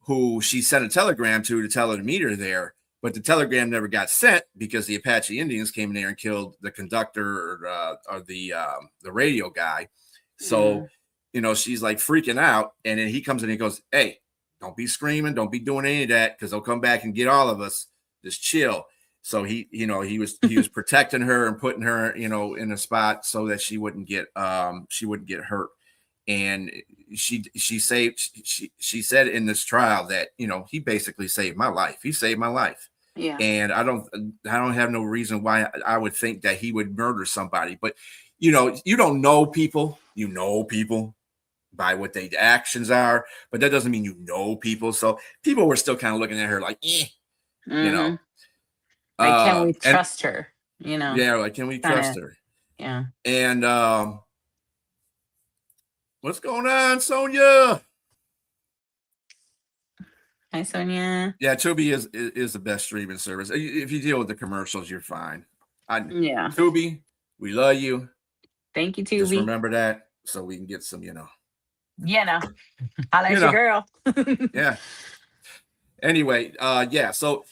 E: who she sent a telegram to tell her to meet her there. But the telegram never got sent because the Apache Indians came in there and killed the conductor or the radio guy. So, she's like freaking out. And then he comes in and he goes, "Hey, don't be screaming. Don't be doing any of that because they'll come back and get all of us. Just chill." So he was protecting her and putting her, in a spot so that she wouldn't get hurt. And she said in this trial that, he basically saved my life. He saved my life.
F: Yeah.
E: And I don't have no reason why I would think that he would murder somebody. But, you don't know people. You know people by what their actions are, but that doesn't mean you know people. So people were still kind of looking at her like,
F: Like, can we trust her?
E: Yeah, like, can we trust her?
F: Yeah.
E: And what's going on, Sonia?
F: Hi, Sonia.
E: Yeah, Tubi is the best streaming service. If you deal with the commercials, you're fine.
F: Yeah.
E: Tubi, we love you.
F: Thank you, Tubi.
E: Just remember that so we can get some,
F: Holla at your girl.
E: Yeah. Anyway, so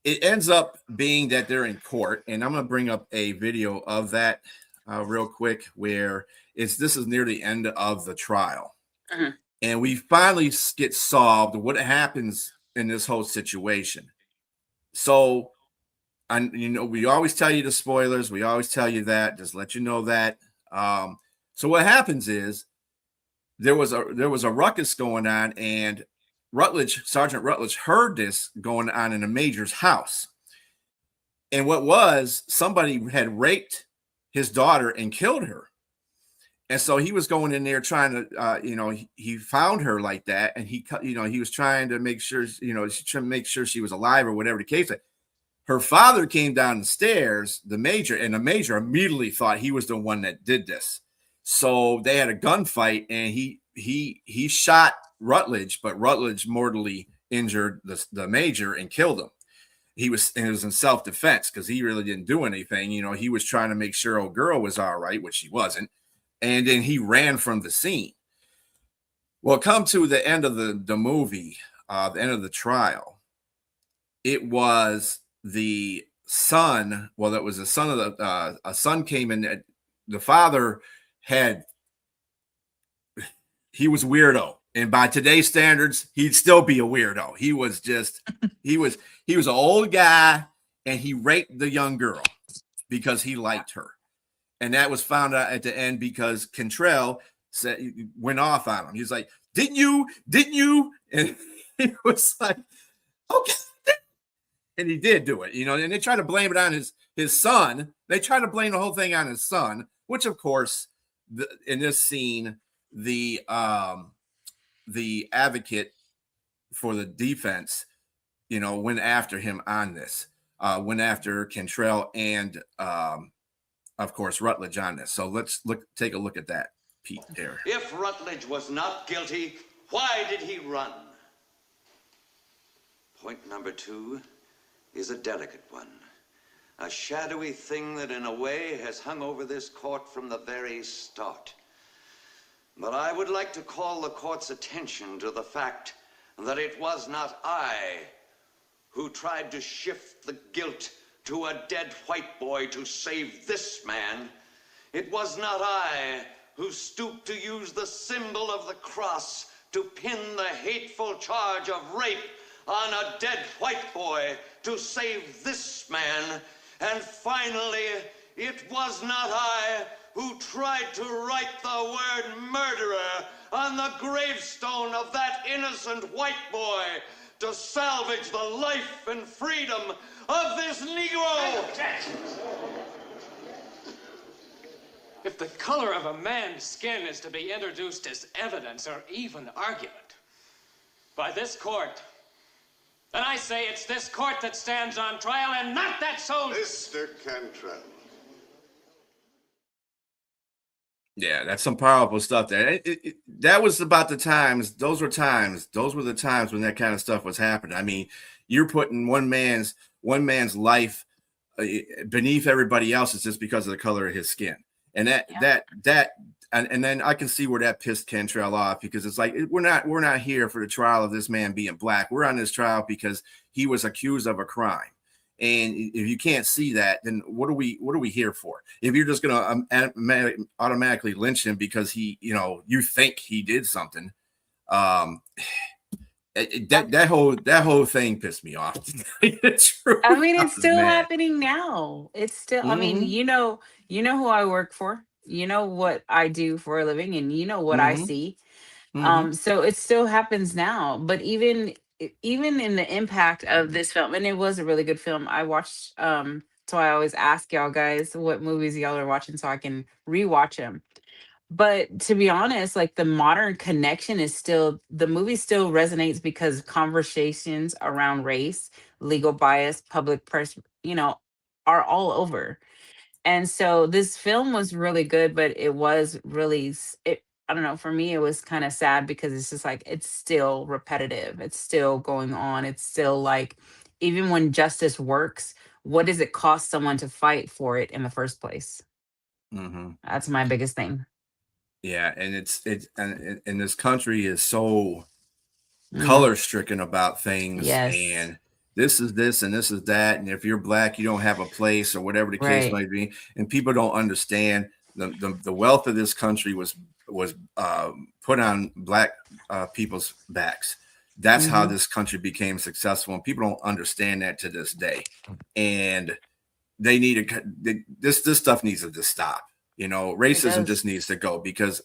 E: it ends up being that they're in court, and I'm going to bring up a video of that real quick, where this is near the end of the trial.
F: Uh-huh.
E: And we finally get solved what happens in this whole situation. So, we always tell you the spoilers. We always tell you that, just let you know that. So what happens is there was a ruckus going on, and Sergeant Rutledge heard this going on in a major's house. And somebody had raped his daughter and killed her. And so he was going in there trying to, he found her like that. And he was trying to make sure, she was alive or whatever the case is. Her father came down the stairs, the major immediately thought he was the one that did this. So they had a gunfight, and he shot Rutledge, but Rutledge mortally injured the major and killed him. It was in self-defense because he really didn't do anything. He was trying to make sure old girl was all right, which she wasn't. And then he ran from the scene. Well, come to the end of the movie, the end of the trial, it was the son. Well, that was the son of a son came in. The father he was weirdo. And by today's standards, he'd still be a weirdo. He was an old guy, and he raped the young girl because he liked her. And that was found out at the end because Cantrell said went off on him. He was like, "Didn't you? Didn't you?" And he was like, "Okay." And he did do it, and they try to blame it on his son. They try to blame the whole thing on his son, which of course, in this scene, the advocate for the defense, went after him on this, went after Cantrell and of course Rutledge on this. So let's take a look at that, Pete. There.
G: If Rutledge was not guilty, why did he run? Point number 2 is a delicate one. A shadowy thing that in a way has hung over this court from the very start. But I would like to call the court's attention to the fact that it was not I who tried to shift the guilt to a dead white boy to save this man. It was not I who stooped to use the symbol of the cross to pin the hateful charge of rape on a dead white boy to save this man. And finally, it was not I who tried to write the word murderer on the gravestone of that innocent white boy to salvage the life and freedom of this Negro.
C: If the color of a man's skin is to be introduced as evidence or even argument by this court, then I say it's this court that stands on trial and not that soldier.
H: Mr. Cantrell.
E: Yeah, that's some powerful stuff there. That was about the times. Those were the times when that kind of stuff was happening. I mean, you're putting one man's life beneath everybody else's just because of the color of his skin. And and then I can see where that pissed Cantrell off, because it's like, we're not here for the trial of this man being black. We're on this trial because he was accused of a crime. And if you can't see that, then what are we here for? If you're just going to automatically lynch him because you think he did something, that whole thing pissed me off.
F: I mean, it's still happening now. It's still. I mean, you know who I work for. You know what I do for a living, and you know what I see. So it still happens now. But even in the impact of this film, and it was a really good film. I watched. So I always ask y'all guys what movies y'all are watching so I can rewatch them. But to be honest, like, the modern connection is still, the movie still resonates because conversations around race, legal bias, public are all over. And so this film was really good, but it was really, I don't know, for me, it was kind of sad because it's just like, it's still repetitive. It's still going on. It's still like, even when justice works, what does it cost someone to fight for it in the first place? That's my biggest thing.
E: Yeah, and and this country is so color stricken about things, and this is this and this is that, and if you're black, you don't have a place, or whatever the case might be. And people don't understand the wealth of this country was put on black people's backs. That's how this country became successful, and people don't understand that to this day. And they need this stuff needs to just stop. Racism just needs to go, because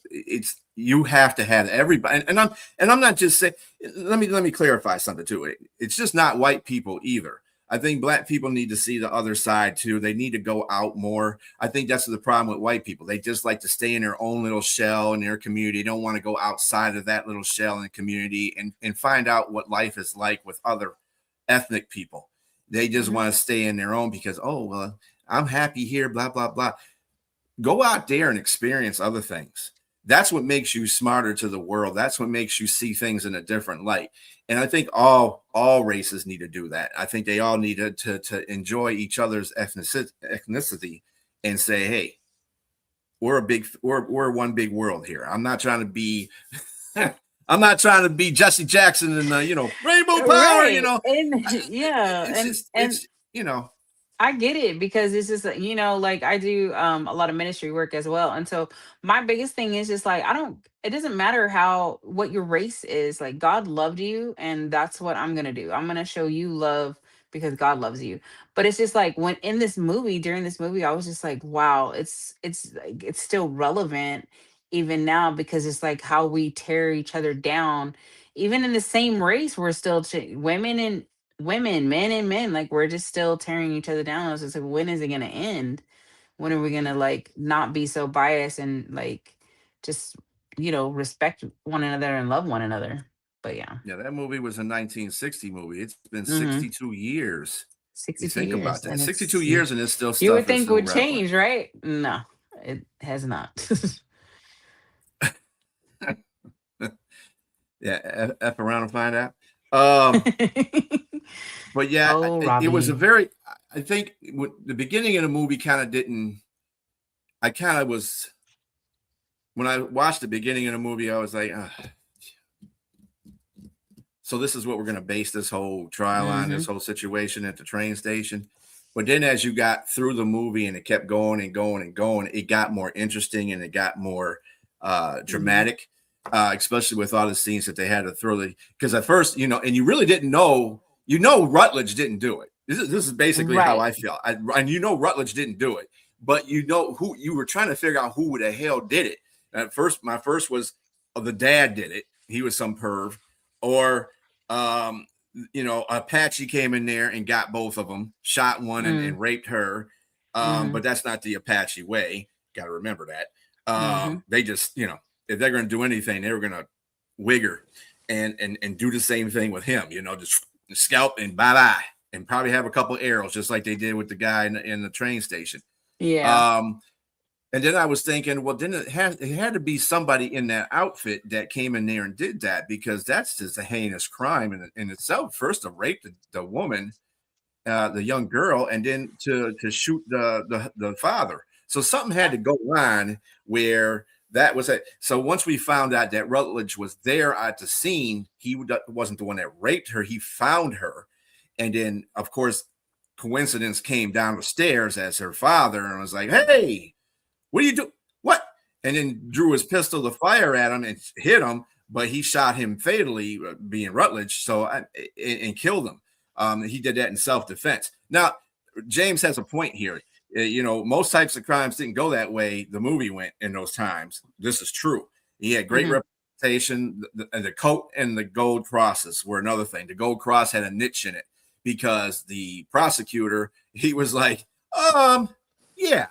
E: you have to have everybody. And I'm not just saying. Let me clarify something too. It's just not white people either. I think black people need to see the other side too. They need to go out more. I think that's the problem with white people. They just like to stay in their own little shell in their community. They don't want to go outside of that little shell in the community and find out what life is like with other ethnic people. They just want to stay in their own because, oh, well, I'm happy here, blah, blah, blah. Go out there and experience other things. That's what makes you smarter to the world. That's what makes you see things in a different light. And I think all races need to do that. I think they all need to enjoy each other's ethnicity and say, hey, we're one big world here. I'm not trying to be Jesse Jackson and Rainbow Power,
F: And I get it, because it's just, like, I do a lot of ministry work as well. And so my biggest thing is just like, it doesn't matter what your race is. Like, God loved you, and that's what I'm going to do. I'm going to show you love because God loves you. But it's just like when in this movie, during this movie, I was just like, wow, it's like it's still relevant even now, because it's like how we tear each other down. Even in the same race, we're still women and women, men and men, like we're just still tearing each other down. I was just like, when is it gonna end? When are we gonna like not be so biased and like just respect one another and love one another? But yeah.
E: Yeah, that movie was a 1960 movie. It's been
F: Hmm.
E: 62 years. You
F: 62
E: think about
F: years,
E: that.
F: and
E: 62
F: it's
E: years and this still
F: you would
E: stuff is
F: think
E: still
F: would
E: relevant.
F: change, right? No, it has not.
E: Yeah, F around and find out. Um, but yeah,
F: Oh,
E: it was a
F: Robbie.
E: very, I think the beginning of the movie kind of didn't, I kind of was, when I watched the beginning of the movie, I was like, ugh. So this is what we're going to base this whole trial on,
F: Hmm.
E: this whole situation at the train station. But then as you got through the movie and it kept going and going and going, it got more interesting and it got more
F: Hmm.
E: dramatic, especially with all the scenes that they had to throw. Because at first, and you really didn't know, Rutledge didn't do it. This is basically how
F: Right.
E: I feel. And Rutledge didn't do it, but who you were trying to figure out who the hell did it. At first, my first was, oh, the dad did it. He was some perv. Or um, Apache came in there and got both of them, shot one and raped her.
F: Mm-hmm.
E: But that's not the Apache way. Got to remember that.
F: Hmm.
E: They just, if they're going to do anything, they were going to wig her and do the same thing with him. Just scalp and bye bye, and probably have a couple arrows, just like they did with the guy in the train station.
F: Yeah.
E: Um, and then I was thinking, well, then it had to be somebody in that outfit that came in there and did that, because that's just a heinous crime in itself. First, to rape the woman, the young girl, and then to shoot the father. So something had to go on where that was it. So once we found out that Rutledge was there at the scene, he wasn't the one that raped her. He found her, and then of course, coincidence came down the stairs as her father and was like, "Hey, what do you do? What?" And then drew his pistol to fire at him and hit him, but he shot him fatally, being Rutledge, and killed him. He did that in self-defense. Now, James has a point here. Most types of crimes didn't go that way. The movie went in those times. This is true. He had great
F: Hmm.
E: reputation. The coat and the gold crosses were another thing. The gold cross had a niche in it because the prosecutor, he was like, yeah,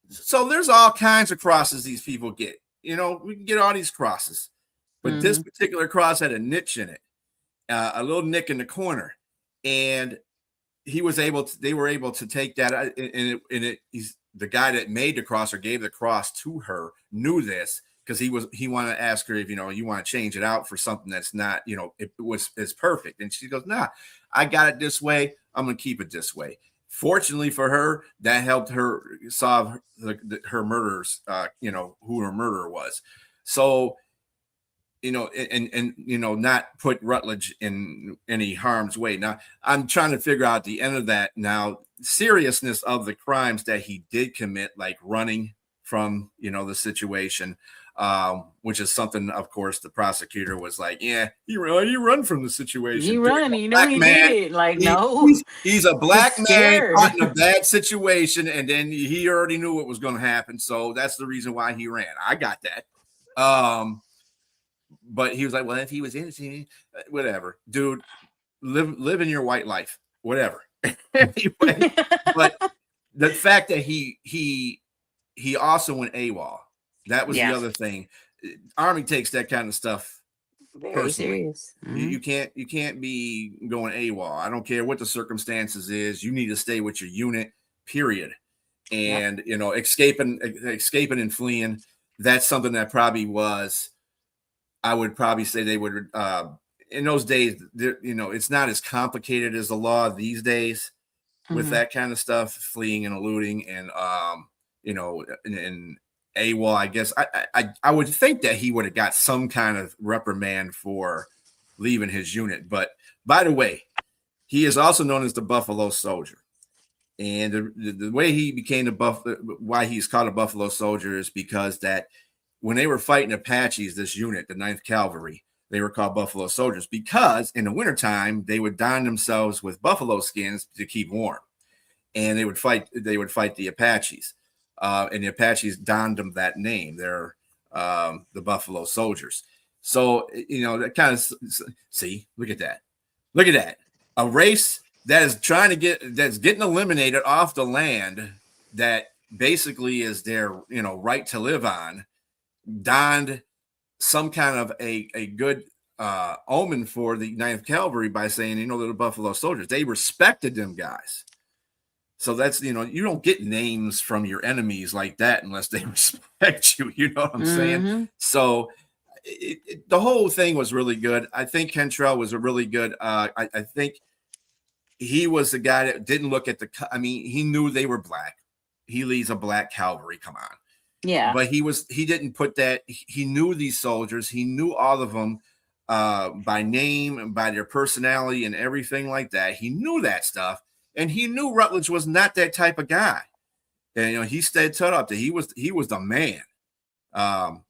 E: so there's all kinds of crosses these people get. We can get all these crosses, but this
F: Hmm.
E: particular cross had a niche in it, a little nick in the corner, and they were able to take that, he's the guy that made the cross or gave the cross to her knew this, because he wanted to ask her if you want to change it out for something that's not, it's perfect, and she goes, nah, I got it this way, I'm gonna keep it this way. Fortunately for her, that helped her solve her murderers, who her murderer was. So, and not put Rutledge in any harm's way. Now, I'm trying to figure out the end of that now, seriousness of the crimes that he did commit, like running from, the situation, which is something, of course, the prosecutor was like, yeah, you run from the situation.
F: You
E: Dude,
F: run,
E: a
F: you know
E: black
F: he did
E: man,
F: it. Like,
E: he,
F: no,
E: he's a
F: he's
E: black man
F: scared.
E: caught in a bad situation, and then he already knew what was going to happen. So that's the reason why he ran. I got that. But he was like, well, if he was innocent, whatever, dude, live in your white life, whatever. Anyway, but the fact that he also went AWOL, that was the
F: Yeah.
E: other thing. Army takes that kind of stuff
F: Very
E: personally.
F: serious.
E: You,
F: Hmm.
E: you can't you can't be going AWOL. I don't care what the circumstances is. You need to stay with your unit, period.
F: Yep.
E: And escaping and fleeing, that's something that probably was, I would probably say they would, in those days, it's not as complicated as the law these days with
F: Hmm.
E: that kind of stuff, fleeing and eluding, and and AWOL. I guess I would think that he would have got some kind of reprimand for leaving his unit. But by the way, he is also known as the Buffalo Soldier. And the way he became why he's called a Buffalo Soldier is because that when they were fighting Apaches, this unit, the Ninth Cavalry, they were called Buffalo Soldiers because in the wintertime they would don themselves with buffalo skins to keep warm, and they would fight the Apaches, and the Apaches donned them that name. They're the Buffalo Soldiers. So that kind of see, look at that, a race that is that's getting eliminated off the land that basically is their right to live on, donned some kind of a good omen for the 9th Cavalry by saying, they're the Buffalo Soldiers. They respected them guys. So that's, you don't get names from your enemies like that unless they respect you. You know what I'm saying? So the whole thing was really good. I think Cantrell was a really good. I think he was the guy that didn't look at he knew they were black. He leads a black cavalry. Come on.
F: Yeah.
E: But he didn't put that. He knew these soldiers. He knew all of them by name and by their personality and everything like that. He knew that stuff. And he knew Rutledge was not that type of guy. And he stayed taught up that he was the man.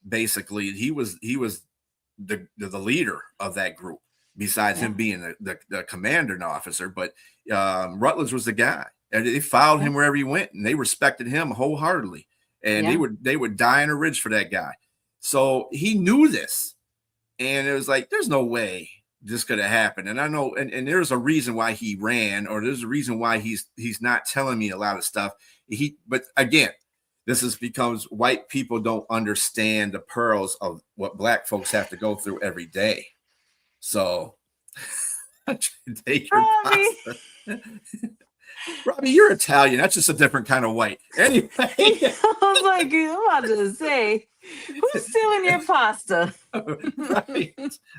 E: Basically, he was the leader of that group, besides him being the commander and officer. But Rutledge was the guy. And they followed him wherever he went, and they respected him wholeheartedly. And they would die in a ridge for that guy. So he knew this. And it was like, there's no way this could have happened. And I know, and there's a reason why he ran, or there's a reason why he's not telling me a lot of stuff. But again, this is because white people don't understand the pearls of what black folks have to go through every day. So take your pasta. Robbie, you're Italian. That's just a different kind of white. Anyway.
F: I was like, I'm about to say, who's stealing your pasta?
E: Right.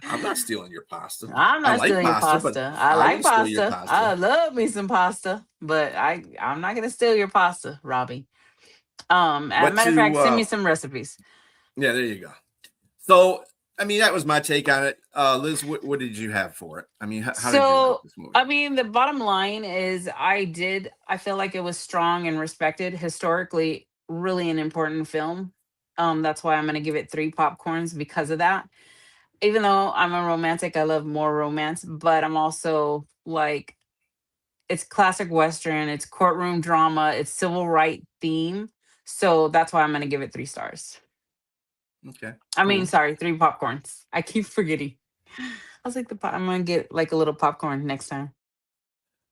E: I'm not stealing your pasta.
F: I'm not stealing your pasta. I like pasta. I love me some pasta, but I'm not going to steal your pasta, Robbie. As a matter of fact, send me some recipes.
E: Yeah, there you go. So, that was my take on it. Liz, what did you have for it? How did you like this movie?
F: The bottom line is I feel like it was strong and respected. Historically, really an important film. That's why I'm going to give it 3 popcorns because of that. Even though I'm a romantic, I love more romance, but I'm also like, it's classic Western, it's courtroom drama, it's civil rights theme. So that's why I'm going to give it 3 stars.
E: Okay.
F: Sorry, 3 popcorns. I keep forgetting. I was like, I'm going to get like a little popcorn next time.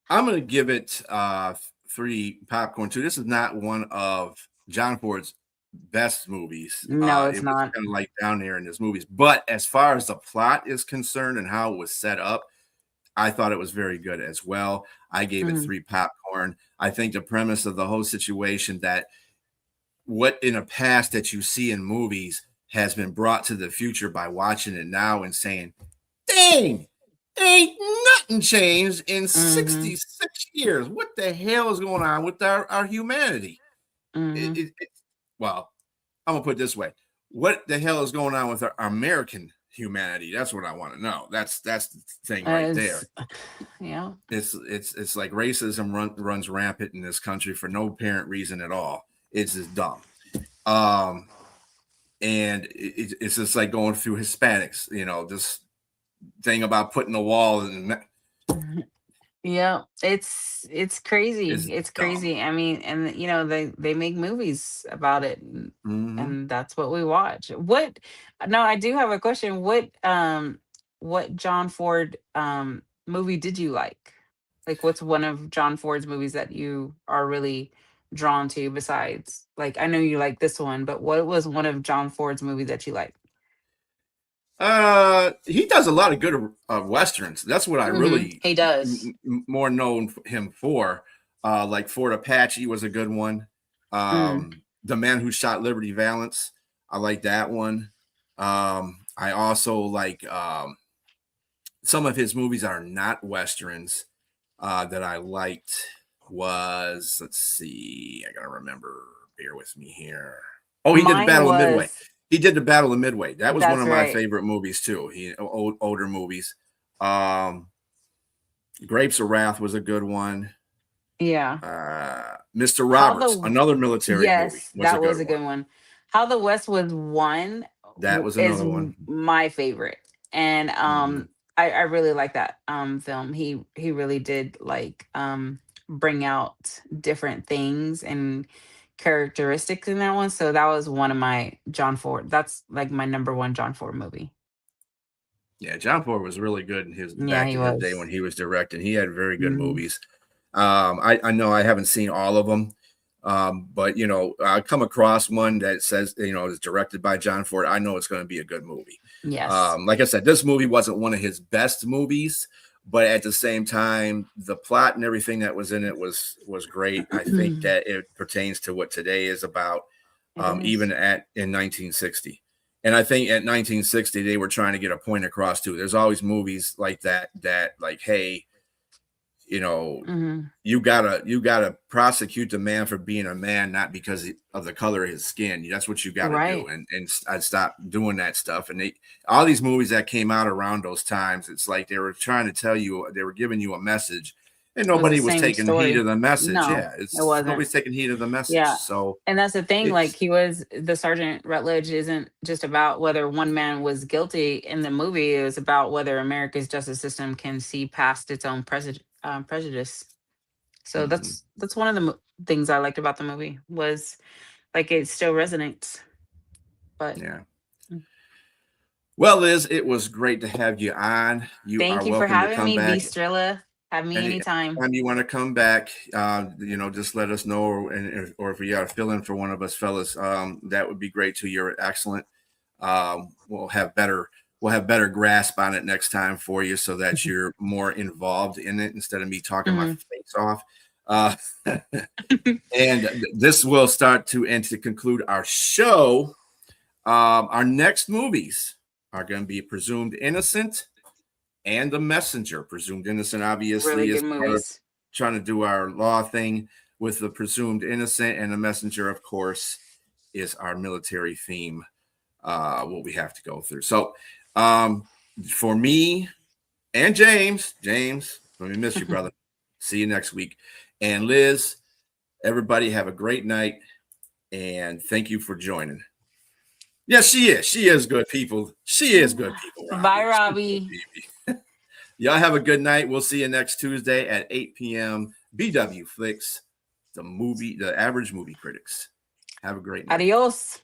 E: I'm going to give it 3 popcorn too. This is not one of John Ford's best movies.
F: No, it's not.
E: Was kind of like down there in his movies. But as far as the plot is concerned and how it was set up, I thought it was very good as well. I gave it 3 popcorn. I think the premise of the whole situation, that what in the past that you see in movies has been brought to the future by watching it now and saying, dang, ain't nothing changed in 66 years. What the hell is going on with our humanity? Well, I'm going to put it this way. What the hell is going on with our American humanity? That's what I want to know. That's the thing right there.
F: Yeah.
E: It's like racism runs rampant in this country for no apparent reason at all. It's just dumb. And it's just like going through Hispanics, this thing about putting a wall in.
F: Yeah, it's crazy. It's crazy.
E: Dumb.
F: They make movies about it, and that's what we watch. I do have a question. What John Ford movie did you like? Like, what's one of John Ford's movies that you are really drawn to, besides, like, I know you like this one, but what was one of John Ford's movies that you liked?
E: He does a lot of good westerns. That's what I really
F: he does
E: more known him for. Like Fort Apache was a good one. The Man Who Shot Liberty Valance, I like that one. I also like some of his movies are not westerns that I liked. Was, let's see, I gotta remember. Bear with me here. Oh, he did the Battle of Midway. He did the Battle of Midway. That was one of my favorite movies too. Older movies. Grapes of Wrath was a good one.
F: Yeah.
E: Mr. Roberts, another military movie.
F: Yes, that was a good one. How the West Was Won.
E: That was another one.
F: My favorite. And
E: Mhm.
F: I really like that film. He really did like bring out different things and characteristics in that one. So that was one of my John Ford. That's like my number one John Ford movie.
E: Yeah, John Ford was really good in his
F: Yeah,
E: back
F: he
E: in his day when
F: was.
E: he was directing. He had very good
F: Mhm.
E: movies. I know I haven't seen all of them, but you know, I come across one that says you know is directed by John Ford. I know it's going to be a good movie.
F: Yes.
E: Like I said, this movie wasn't one of his best movies, but at the same time, the plot and everything that was in it was great. I think that it pertains to what today is about,
F: It is.
E: even at in 1960. And I think at 1960 they were trying to get a point across too. There's always movies like that like, hey, you know,
F: Hmm.
E: you gotta prosecute the man for being a man, not because of the color of his skin. That's what you got to do,
F: Right.
E: and I stopped doing that stuff. And all these movies that came out around those times, it's like they were trying to tell you, they were giving you a message, and
F: It was the
E: nobody was
F: same
E: taking heed
F: story.
E: of the message.
F: No,
E: Yeah,
F: it
E: it's
F: wasn't.
E: nobody's taking heed of the message.
F: Yeah.
E: So
F: And that's the thing, like
E: it's
F: he was the Sergeant Rutledge isn't just about whether one man was guilty in the movie. It was about whether America's justice system can see past its own prejudice. So
E: mhm,
F: that's one of the things I liked about the movie was like it still resonates. But
E: yeah.
F: mm,
E: Well, Liz, it was great to have you on. You are
F: thank you for
E: welcome to
F: having
E: come
F: me,
E: back.
F: Beastrilla. Have me anytime.
E: Anytime you want to come back, you know, just let us know, or if you got to fill in for one of us fellas, that would be great too. You're excellent. We'll have better grasp on it next time for you, so that you're more involved in it instead of me talking my
F: Mhm.
E: face off. Uh, and this will start to and to conclude our show. Our next movies are going to be Presumed Innocent and The Messenger. Presumed Innocent,
F: Really
E: obviously, is
F: good
E: part of
F: movies.
E: trying to do our law thing with The Presumed Innocent, and The Messenger, of course, is our military theme, what we have to go through. So, for me and James, let me miss you, brother. See you next week. And Liz, everybody have a great night, and thank you for joining. Yes, she is. She is good people. She is good people,
F: Bye,
E: Robbie. She's good
F: Robbie.
E: people. Y'all have a good night. We'll see you next Tuesday at 8 p.m. BW Flix, the average movie critics. Have a great night.
F: Adios.